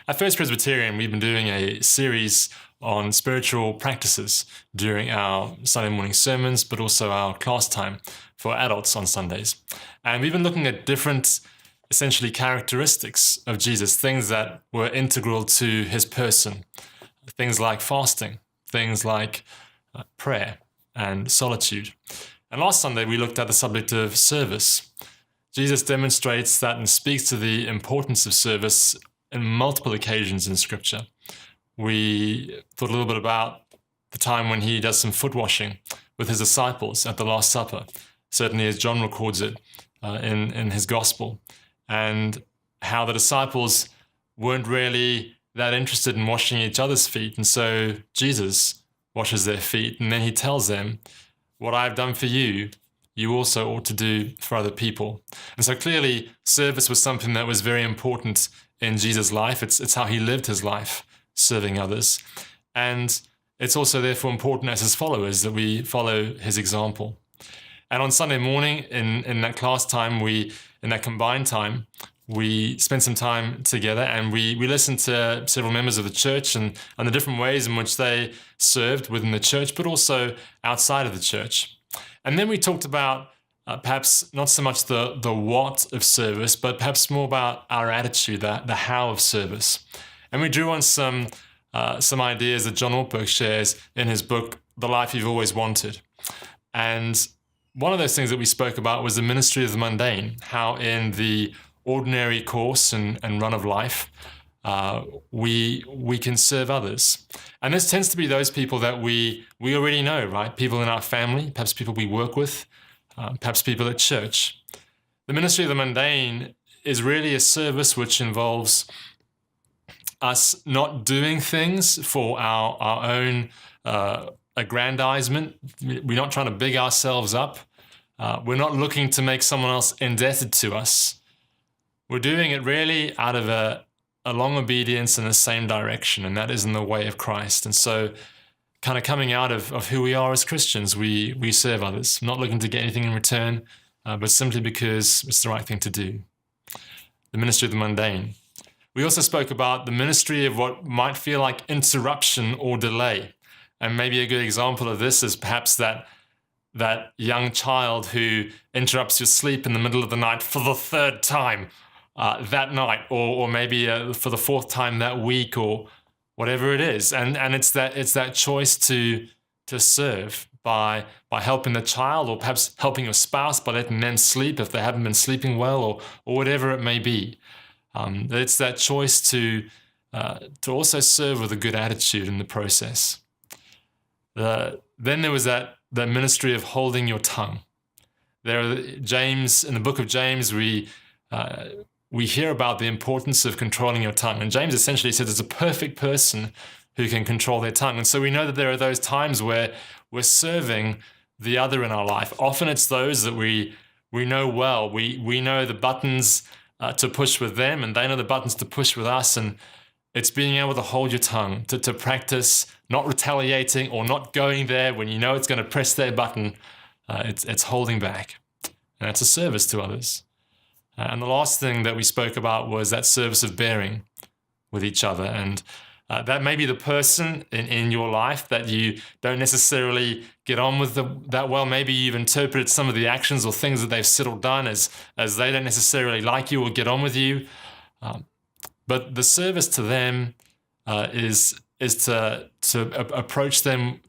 At First Presbyterian, we've been doing a series on spiritual practices during our Sunday morning sermons, but also our class time for adults on Sundays. And we've been looking at different, essentially, characteristics of Jesus, things that were integral to his person, things like fasting, things like prayer and solitude. And last Sunday, we looked at the subject of service. Jesus demonstrates that and speaks to the importance of service in multiple occasions in Scripture. We thought a little bit about the time when he does some foot washing with his disciples at the Last Supper, certainly as John records it in his Gospel, and how the disciples weren't really that interested in washing each other's feet, and so Jesus washes their feet, and then he tells them, "What I've done for you, you also ought to do for other people." And so clearly, service was something that was very important in Jesus' life. It's how he lived his life, serving others. And it's also therefore important as his followers that we follow his example. And on Sunday morning, in that class time, in that combined time, we spent some time together and we listened to several members of the church and the different ways in which they served within the church, but also outside of the church. And then we talked about perhaps not so much the what of service, but perhaps more about our attitude, the how of service. And we drew on some ideas that John Ortberg shares in his book, The Life You've Always Wanted. And one of those things that we spoke about was the ministry of the mundane, how in the ordinary course and run of life, we can serve others. And this tends to be those people that we already know, right? People in our family, perhaps people we work with, perhaps people at church. The ministry of the mundane is really a service which involves us not doing things for our own aggrandizement. We're not trying to big ourselves up. We're not looking to make someone else indebted to us. We're doing it really out of a long obedience in the same direction, and that is in the way of Christ. And so kind of coming out of who we are as Christians, we serve others, not looking to get anything in return, but simply because it's the right thing to do. The ministry of the mundane. We also spoke about the ministry of what might feel like interruption or delay. And maybe a good example of this is perhaps that young child who interrupts your sleep in the middle of the night for the third time that night, or maybe for the fourth time that week, or whatever it is. And it's that choice to serve by helping the child, or perhaps helping your spouse by letting them sleep if they haven't been sleeping well, or whatever it may be. It's that choice to also serve with a good attitude in the process. Then there was that ministry of holding your tongue. James, in the book of James, we hear about the importance of controlling your tongue. And James essentially says it's a perfect person who can control their tongue. And so we know that there are those times where we're serving the other in our life. Often it's those that we know well. We know the buttons to push with them, and they know the buttons to push with us. And it's being able to hold your tongue, to practice not retaliating or not going there when you know it's going to press their button. It's holding back. And it's a service to others. And the last thing that we spoke about was that service of bearing with each other. And that may be the person in your life that you don't necessarily get on with that well. Maybe you've interpreted some of the actions or things that they've said or done as they don't necessarily like you or get on with you. But the service to them is to approach them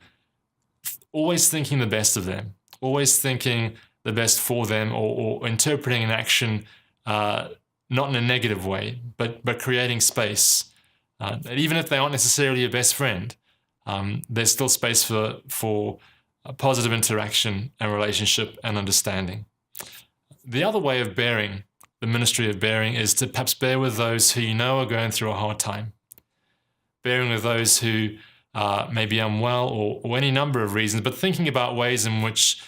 always thinking the best of them, always thinking the best for them, or interpreting an action not in a negative way, but creating space. Even if they aren't necessarily your best friend, there's still space for a positive interaction and relationship and understanding. The other way of bearing, the ministry of bearing, is to perhaps bear with those who you know are going through a hard time. Bearing with those who may be unwell or any number of reasons, but thinking about ways in which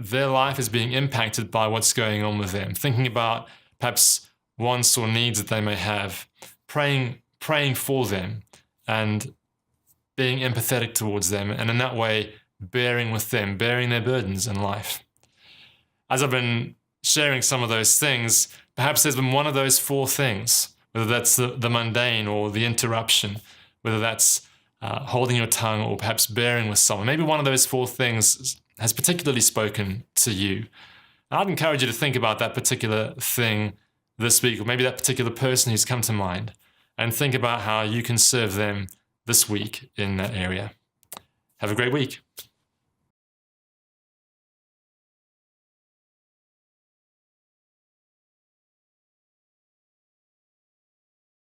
their life is being impacted by what's going on with them. Thinking about perhaps wants or needs that they may have. Praying for them and being empathetic towards them, and in that way bearing with them, bearing their burdens in life. As I've been sharing some of those things, perhaps there's been one of those four things whether that's the mundane or the interruption, whether that's holding your tongue or perhaps bearing with someone. Maybe one of those 4 things has particularly spoken to you. I'd encourage you to think about that particular thing this week, or maybe that particular person who's come to mind, and think about how you can serve them this week in that area. Have a great week.